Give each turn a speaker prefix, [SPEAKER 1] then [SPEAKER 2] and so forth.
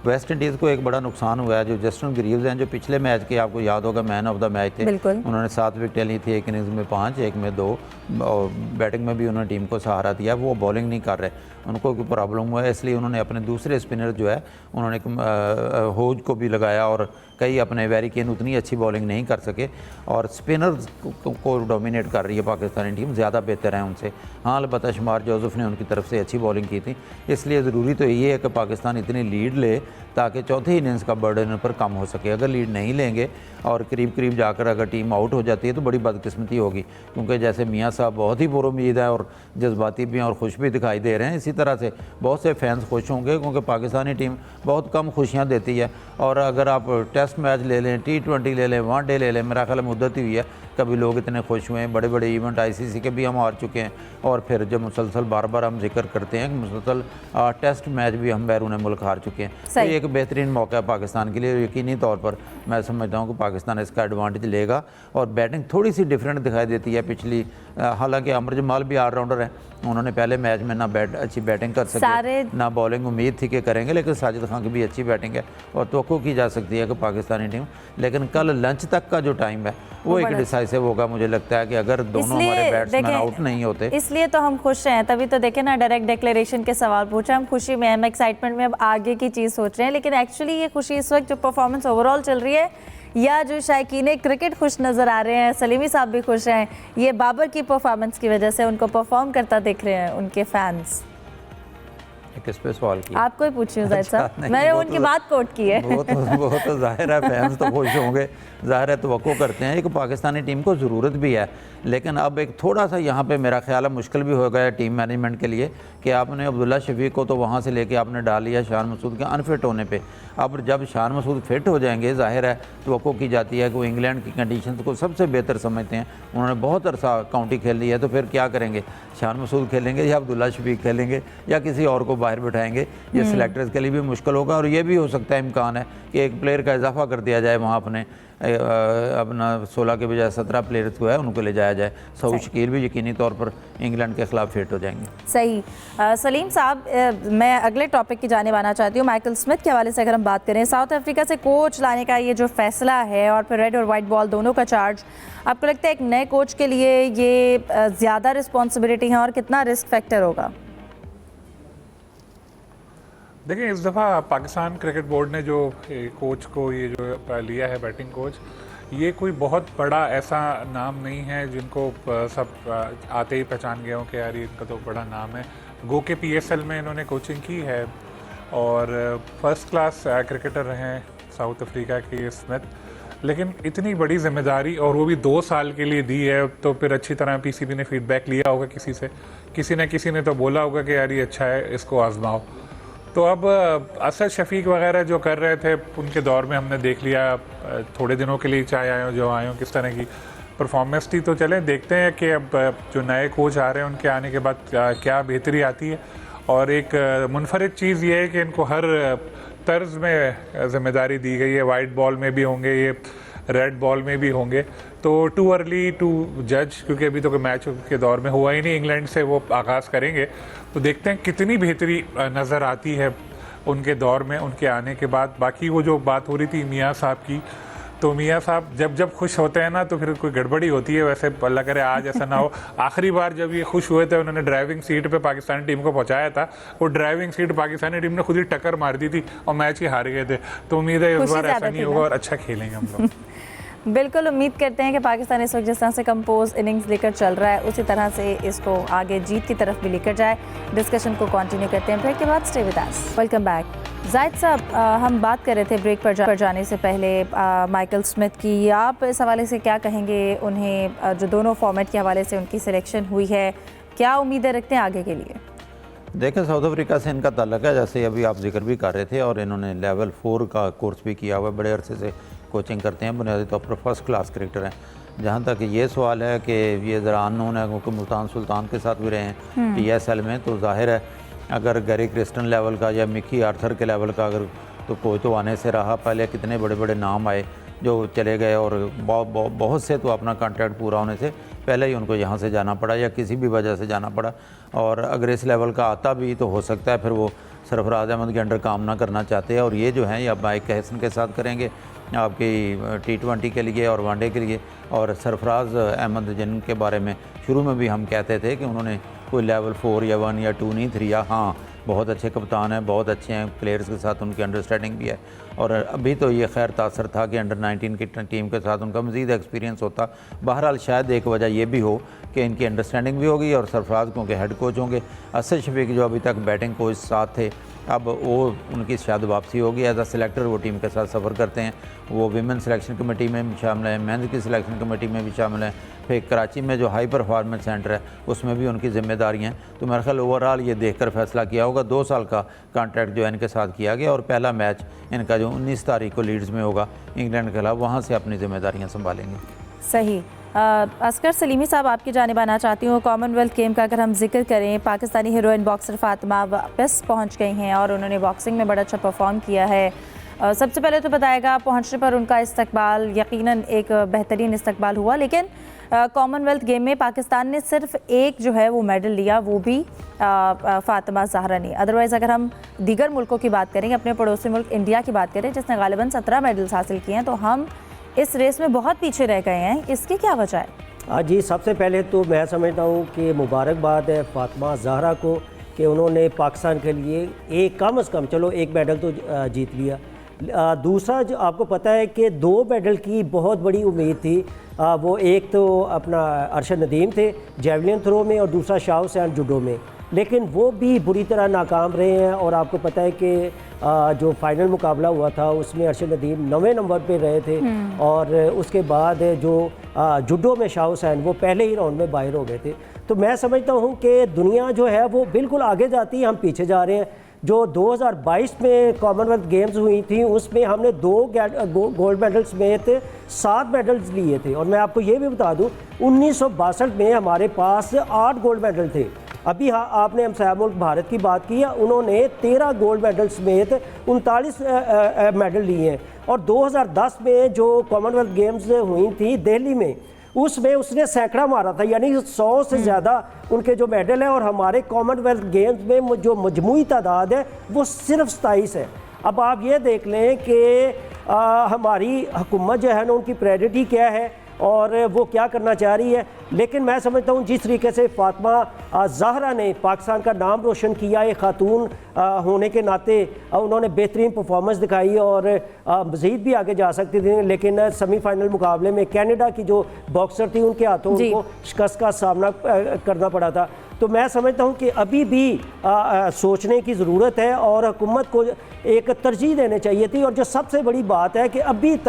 [SPEAKER 1] West Indies को एक बड़ा नुकसान हुआ है। जो जस्टिन ग्रीव्स हैं, जो पिछले मैच के आपको याद होगा मैन ऑफ द मैच थे, उन्होंने 7 विकेटें ली थी, एक इनिंग्स में 5, एक में 2, और बैटिंग में भी उन्होंने टीम को सहारा दिया। वो बॉलिंग नहीं कर रहे, उनको कोई प्रॉब्लम हुआ है, इसलिए उन्होंने अपने दूसरे स्पिनर जो है उन्होंने होज को भी लगाया, और कई अपने वेरिकेन उतनी अच्छी बॉलिंग नहीं कर सके, और स्पिनर्स को डोमिनेट कर रही है पाकिस्तानी टीम, ज़्यादा बेहतर है उनसे। हाँ, अलबत्ता शुमार जोसेफ ने उनकी तरफ से अच्छी बॉलिंग की थी, इसलिए ज़रूरी तो ये है कि पाकिस्तान इतनी लीड ले ताकि चौथी इनिंग्स का बर्डन पर कम हो सके। अगर लीड नहीं लेंगे और करीब करीब जाकर अगर टीम आउट हो जाती है तो बड़ी बदकिस्मती होगी, क्योंकि जैसे मियाँ साहब बहुत ही पुरुम्मीद है और जज्बाती भी और खुश भी दिखाई दे रहे हैं, इसी तरह से बहुत से फैंस खुश होंगे, क्योंकि पाकिस्तानी टीम बहुत कम खुशियाँ देती है। और अगर आप टेस्ट मैच ले लें, T20 ले लें, वनडे ले लें, मेरा ख्याल मुद्दत ही हुई है कभी लोग इतने खुश हुए हैं। बड़े बड़े इवेंट ICC के भी हम हार चुके हैं, और फिर जब मुसलसल बार बार हम जिक्र करते हैं कि मुसलसल टेस्ट मैच भी हम बैरून मुल्क हार चुके हैं, तो ये एक बेहतरीन मौका है पाकिस्तान के लिए। यकीनी तौर पर मैं समझता हूँ कि पाकिस्तान इसका एडवांटेज लेगा, और बैटिंग थोड़ी सी डिफरेंट दिखाई देती है पिछली। हालांकि अमर जमाल भी ऑलराउंडर है, उन्होंने पहले मैच में ना अच्छी बैटिंग कर सके, ना बॉलिंग उम्मीद थी कि करेंगे, लेकिन साजिद खान की भी अच्छी बैटिंग है और तवक्को की जा सकती है कि पाकिस्तानी टीम। लेकिन कल लंच तक का जो टाइम है वो एक डिसाइसिव होगा। मुझे लगता है कि अगर दोनों हमारे बैट्समैन आउट नहीं होते,
[SPEAKER 2] इसलिए तो हम खुश हैं। तभी तो देखें ना, डायरेक्ट डिक्लेरेशन के सवाल पूछे, हम खुशी में, हम एक्साइटमेंट में अब आगे की चीज़ सोच रहे हैं। लेकिन एक्चुअली ये खुशी इस वक्त जो परफॉर्मेंस ओवरऑल चल रही है, या जो शायकीन क्रिकेट खुश नज़र आ रहे हैं, सलीमी साहब भी खुश हैं, ये बाबर की परफॉर्मेंस की वजह से उनको परफॉर्म करता देख रहे हैं उनके फैंस।
[SPEAKER 1] किस पे सवाल किया?
[SPEAKER 2] आपको ही पूछी हूँ जाहिद साहब, मैंने उनकी बात कोट की है।
[SPEAKER 1] वो तो जाहिर है फैंस तो खुश होंगे, ज़ाहिर है तवक्को करते हैं। एक पाकिस्तानी टीम को ज़रूरत भी है, लेकिन अब एक थोड़ा सा यहाँ पे मेरा ख्याल है मुश्किल भी हो गया है टीम मैनेजमेंट के लिए कि आपने अब्दुल्ला शफीक को तो वहाँ से लेके आपने डाल लिया शान मसूद के अनफिट होने पे। अब जब शान मसूद फिट हो जाएंगे, ज़ाहिर है तवक्को की जाती है कि वो इंग्लैंड की कंडीशंस को सबसे बेहतर समझते हैं, उन्होंने बहुत अरसा काउंटी खेल ली है, तो फिर क्या करेंगे? शान मसूद खेलेंगे या अब्दुल्ला शफीक खेलेंगे या किसी और को बाहर बिठाएंगे? ये सिलेक्टर्स के लिए भी मुश्किल होगा, और ये भी हो सकता है, इम्कान है कि एक प्लेयर का इजाफा कर दिया जाए वहाँ अपना 16 के बजाय 17 प्लेयर्स को है उनको ले जाया जाए। सऊद शकील भी यकीनी तौर पर इंग्लैंड के खिलाफ फिट हो जाएंगे।
[SPEAKER 2] सही। सलीम साहब, मैं अगले टॉपिक की जाने आना चाहती हूँ। माइकल स्मिथ के हवाले से अगर हम बात करें, साउथ अफ्रीका से कोच लाने का ये जो फैसला है, और फिर रेड और वाइट बॉल दोनों का चार्ज, आपको लगता है एक नए कोच के लिए ये ज़्यादा रिस्पॉन्सिबिलिटी है और कितना रिस्क फैक्टर होगा?
[SPEAKER 3] देखिए, इस दफ़ा पाकिस्तान क्रिकेट बोर्ड ने जो कोच को ये जो लिया है बैटिंग कोच, ये कोई बहुत बड़ा ऐसा नाम नहीं है जिनको सब आते ही पहचान गए हों कि यार इनका तो बड़ा नाम है। गो के PSL में इन्होंने कोचिंग की है और फर्स्ट क्लास क्रिकेटर रहे हैं साउथ अफ्रीका के स्मिथ, लेकिन इतनी बड़ी जिम्मेदारी और वो भी 2 साल के लिए दी है, तो फिर अच्छी तरह PCB ने फीडबैक लिया होगा किसी से, किसी ने तो बोला होगा कि यार ये अच्छा है, इसको आजमाओ। तो अब असद शफीक वगैरह जो कर रहे थे उनके दौर में हमने देख लिया, थोड़े दिनों के लिए चाहे आए हो जो आए हो, किस तरह की परफॉर्मेंस थी। तो चलें देखते हैं कि अब जो नए कोच आ रहे हैं उनके आने के बाद क्या बेहतरी आती है। और एक मुनफरिद चीज़ ये है कि इनको हर तर्ज में जिम्मेदारी दी गई है, वाइट बॉल में भी होंगे, ये रेड बॉल में भी होंगे। तो टू अर्ली टू जज, क्योंकि अभी तो कोई मैच के दौर में हुआ ही नहीं, इंग्लैंड से वो आगाज़ करेंगे, तो देखते हैं कितनी बेहतरी नज़र आती है उनके दौर में, उनके आने के बाद। बाकी वो जो बात हो रही थी मियाँ साहब की, तो मियाँ साहब जब खुश होते हैं ना तो फिर कोई गड़बड़ी होती है। वैसे अल्लाह करे आज ऐसा ना हो। आखिरी बार जब ये खुश हुए थे, उन्होंने ड्राइविंग सीट पे पाकिस्तानी टीम को पहुंचाया था, वो ड्राइविंग सीट पाकिस्तानी टीम ने खुद ही टक्कर मार दी थी और मैच ही हार गए थे। तो उम्मीद है इस बार ऐसा नहीं होगा और अच्छा खेलेंगे हम लोग।
[SPEAKER 2] बिल्कुल उम्मीद करते हैं कि पाकिस्तान इस वक्त जिस तरह से कंपोज इनिंग्स लेकर चल रहा है, उसी तरह से इसको आगे जीत की तरफ भी लेकर जाए। डिस्कशन को कंटिन्यू करते हैं ब्रेक के बाद। Stay with us. Welcome back. Zahid साहब, हम बात कर रहे थे ब्रेक पर जाने से पहले माइकल स्मिथ की। आप इस हवाले से क्या कहेंगे? उन्हें जो दोनों फॉर्मेट के हवाले से उनकी सिलेक्शन हुई है, क्या उम्मीदें रखते हैं आगे के लिए?
[SPEAKER 1] देखें, साउथ अफ्रीका से इनका ताल्लुक है, जैसे अभी आप जिक्र भी कर रहे थे, और इन्होंने लेवल 4 का कोर्स भी किया हुआ है, बड़े अरसे से कोचिंग करते हैं, बुनियादी तौर पर फर्स्ट क्लास क्रिकेटर हैं। जहाँ तक ये सवाल है कि ये ज़रा अननोन है, क्योंकि मुल्तान सुल्तान के साथ भी रहे हैं PSL में, तो जाहिर है अगर गैरी क्रिस्टन लेवल का या मिकी आर्थर के लेवल का अगर तो कोच तो आने से रहा, पहले कितने बड़े बड़े नाम आए, जो चले गए और बहुत से तो अपना कॉन्ट्रैक्ट पूरा होने से पहले ही उनको यहाँ से जाना पड़ा या किसी भी वजह से जाना पड़ा। और अगर इस लेवल का आता भी तो हो सकता है फिर वो सरफराज अहमद के अंडर काम ना करना चाहते हैं, और ये जो हैं ये अब माइक हैसन के साथ करेंगे आपकी T20 के लिए और वनडे के लिए। और सरफराज अहमद जिनके बारे में शुरू में भी हम कहते थे कि उन्होंने कोई लेवल 4 या 1 या 2 नहीं 3 या हाँ बहुत अच्छे कप्तान हैं, बहुत अच्छे हैं, प्लेयर्स के साथ उनकी अंडरस्टैंडिंग भी है। और अभी तो ये खैर तासर था कि अंडर 19 की टीम के साथ उनका मज़ीद एक्सपीरियंस होता। बहरहाल शायद एक वजह ये भी हो कि इनकी अंडरस्टैंडिंग भी होगी और सरफराज क्योंकि हेड कोच होंगे, असद शफीक जो अभी तक बैटिंग कोच साथ थे अब वो उनकी शायद वापसी होगी। एज अ सिलेक्टर वो टीम के साथ सफ़र करते हैं, वो विमेन सिलेक्शन कमेटी में भी शामिल हैं, मेंस की सिलेक्शन कमेटी में भी शामिल हैं, फिर कराची में जो हाई परफॉर्मेंस सेंटर है उसमें भी उनकी जिम्मेदारियाँ हैं। तो मेरे ख्याल ओवरऑल ये देखकर फैसला किया होगा। 2 साल का कॉन्ट्रैक्ट जो है इनके साथ किया गया और पहला मैच इनका जो 19 तारीख को लीड्स में होगा इंग्लैंड के खिलाफ, वहाँ से अपनी जिम्मेदारियाँ संभालेंगे।
[SPEAKER 2] सही। असगर सलीमी साहब आपकी जानिब आना चाहती हूँ। कॉमनवेल्थ गेम का अगर हम जिक्र करें, पाकिस्तानी हीरोइन बॉक्सर फातिमा वापस पहुँच गई हैं और उन्होंने बॉक्सिंग में बड़ा अच्छा परफॉर्म किया है। सबसे पहले तो बताएगा पहुँचने पर उनका इस्तकबाल यकीनन एक बेहतरीन इस्तकबाल हुआ, लेकिन कॉमनवेल्थ गेम में पाकिस्तान ने सिर्फ एक जो है वो मेडल लिया, वो भी फातिमा ज़हरा ने। अदरवाइज़ अगर हम दीगर मुल्कों की बात करें, अपने पड़ोसी मुल्क इंडिया की बात करें जिसने गालिबन 17 मेडल्स हासिल किए हैं, तो हम इस रेस में बहुत पीछे रह गए हैं। इसकी क्या वजह है?
[SPEAKER 4] जी, सबसे पहले तो मैं समझता हूँ कि मुबारकबाद है फातिमा ज़हरा को कि उन्होंने पाकिस्तान के लिए एक कम से कम चलो एक मेडल तो जीत लिया। दूसरा जो आपको पता है कि 2 मेडल की बहुत बड़ी उम्मीद थी। वो एक तो अपना अरशद नदीम थे जेवलिन थ्रो में और दूसरा शाह हुसैन जूडो में, लेकिन वो भी बुरी तरह नाकाम रहे हैं। और आपको पता है कि जो फाइनल मुकाबला हुआ था उसमें अरशद नदीम 9वें नंबर पे रहे थे और उसके बाद जो जूडो में शाह हुसैन वो पहले ही राउंड में बाहर हो गए थे। तो मैं समझता हूँ कि दुनिया जो है वो बिल्कुल आगे जाती है, हम पीछे जा रहे हैं। जो 2022 में कॉमनवेल्थ गेम्स हुई थी उसमें हमने 2 गोल्ड मेडल समेत 7 मेडल्स लिए थे। और मैं आपको ये भी बता दूं 1962 में हमारे पास 8 गोल्ड मेडल थे। अभी हाँ आपने हमसाया मुल्क भारत की बात की है, उन्होंने 13 गोल्ड मेडल समेत 39 मेडल लिए हैं। और 2010 में जो कॉमनवेल्थ गेम्स हुई थी दिल्ली में उसमें उसने सैकड़ा मारा था, यानी 100 से ज़्यादा उनके जो मेडल हैं। और हमारे कॉमनवेल्थ गेम्स में जो मजमूई तादाद है वो सिर्फ 27 है। अब आप ये देख लें कि हमारी हुकूमत जो है ना उनकी प्रायोरिटी क्या है और वो क्या करना चाह रही है। लेकिन मैं समझता हूँ जिस तरीके से फातिमा ज़हरा ने पाकिस्तान का नाम रोशन किया, एक खातून होने के नाते उन्होंने बेहतरीन परफॉर्मेंस दिखाई और मज़ीद भी आगे जा सकती थी, लेकिन सेमीफाइनल मुकाबले में कनाडा की जो बॉक्सर थी उनके हाथों उनको शिकस्त का सामना करना पड़ा था। तो मैं समझता हूँ कि अभी भी सोचने की ज़रूरत है और हुकूमत को एक तरजीह देनी चाहिए थी। और जो सबसे बड़ी बात है कि अभी तक